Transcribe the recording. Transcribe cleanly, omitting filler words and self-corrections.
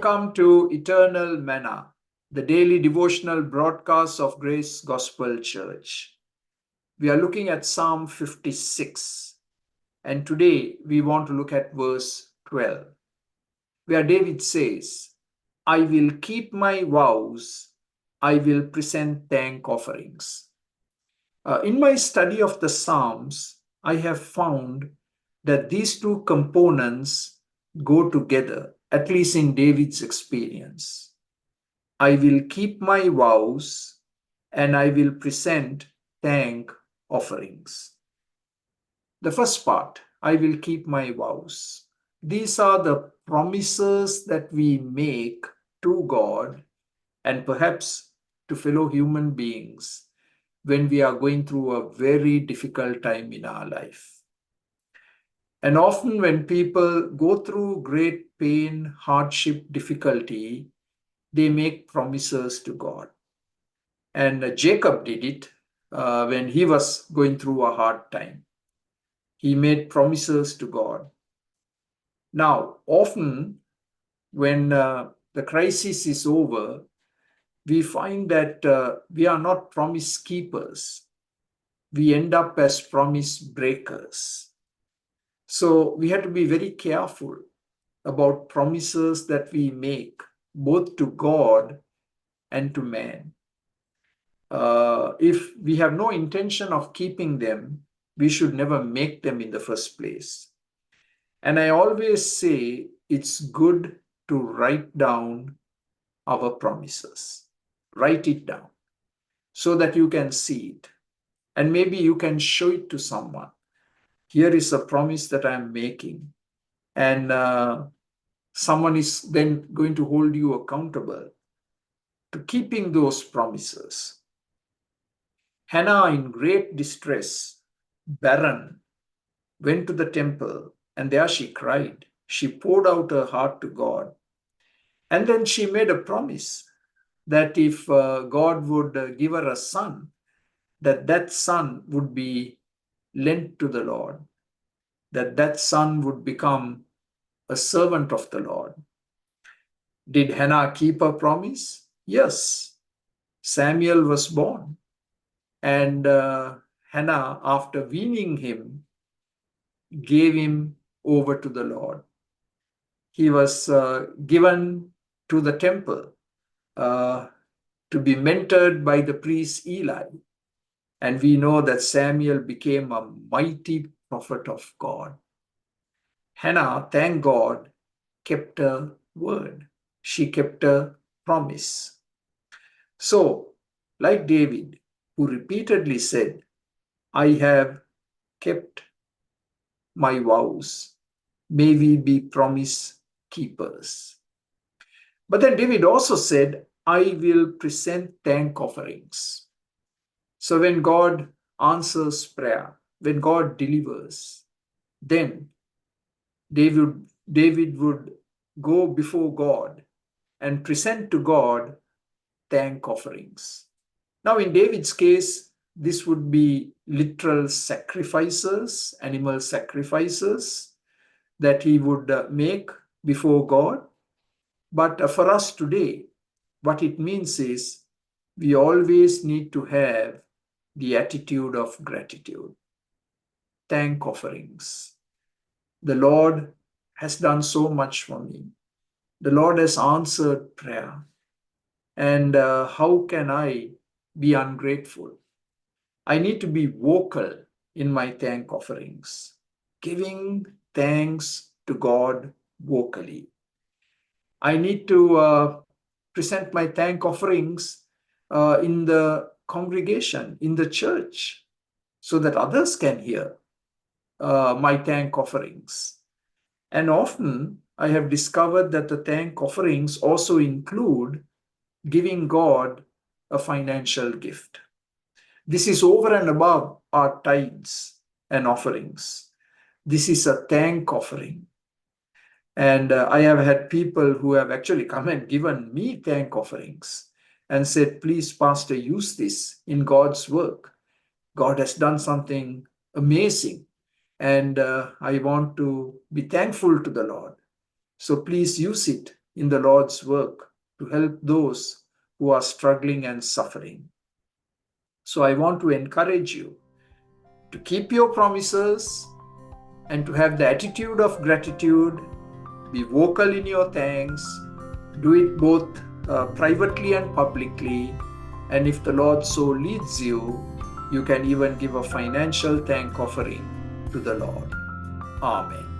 Welcome to Eternal Manna, the daily devotional broadcast of Grace Gospel Church. We are looking at Psalm 56, and today we want to look at verse 12, where David says, I will keep my vows, I will present thank offerings. In my study of the Psalms, I have found that these two components go together, at least in David's experience. I will keep my vows and I will present thank offerings. The first part, I will keep my vows. These are the promises that we make to God and perhaps to fellow human beings when we are going through a very difficult time in our life. And often when people go through great pain, hardship, difficulty, they make promises to God. And Jacob did it when he was going through a hard time. He made promises to God. Now, often when the crisis is over, we find that we are not promise keepers. We end up as promise breakers. So we have to be very careful about promises that we make, both to God and to man. If we have no intention of keeping them, we should never make them in the first place. And I always say it's good to write down our promises. Write it down so that you can see it. And maybe you can show it to someone. Here is a promise that I'm making. And someone is then going to hold you accountable to keeping those promises. Hannah, in great distress, barren, went to the temple, and there she cried. She poured out her heart to God. And then she made a promise that if God would give her a son, that son would be lent to the Lord, that son would become a servant of the Lord. Did Hannah keep her promise? Yes. Samuel was born. And Hannah, after weaning him, gave him over to the Lord. He was given to the temple to be mentored by the priest Eli. And we know that Samuel became a mighty prophet of God. Hannah, thank God, kept her word. She kept her promise. So, like David, who repeatedly said, I have kept my vows. May we be promise keepers. But then David also said, I will present thank offerings. So when God answers prayer, when God delivers, then David would go before God and present to God thank offerings. Now, in David's case, this would be literal sacrifices, animal sacrifices that he would make before God. But for us today, what it means is we always need to have the attitude of gratitude. Thank offerings. The Lord has done so much for me. The Lord has answered prayer. And how can I be ungrateful? I need to be vocal in my thank offerings, giving thanks to God vocally. I need to present my thank offerings in the congregation, in the church, so that others can hear my thank offerings. And often I have discovered that the thank offerings also include giving God a financial gift. This is over and above our tithes and offerings. This is a thank offering. And I have had people who have actually come and given me thank offerings and said, please, Pastor, use this in God's work. God has done something amazing. And I want to be thankful to the Lord. So please use it in the Lord's work to help those who are struggling and suffering. So I want to encourage you to keep your promises and to have the attitude of gratitude. Be vocal in your thanks. Do it both privately and publicly. And if the Lord so leads you, you can even give a financial thank offering to the Lord. Amen.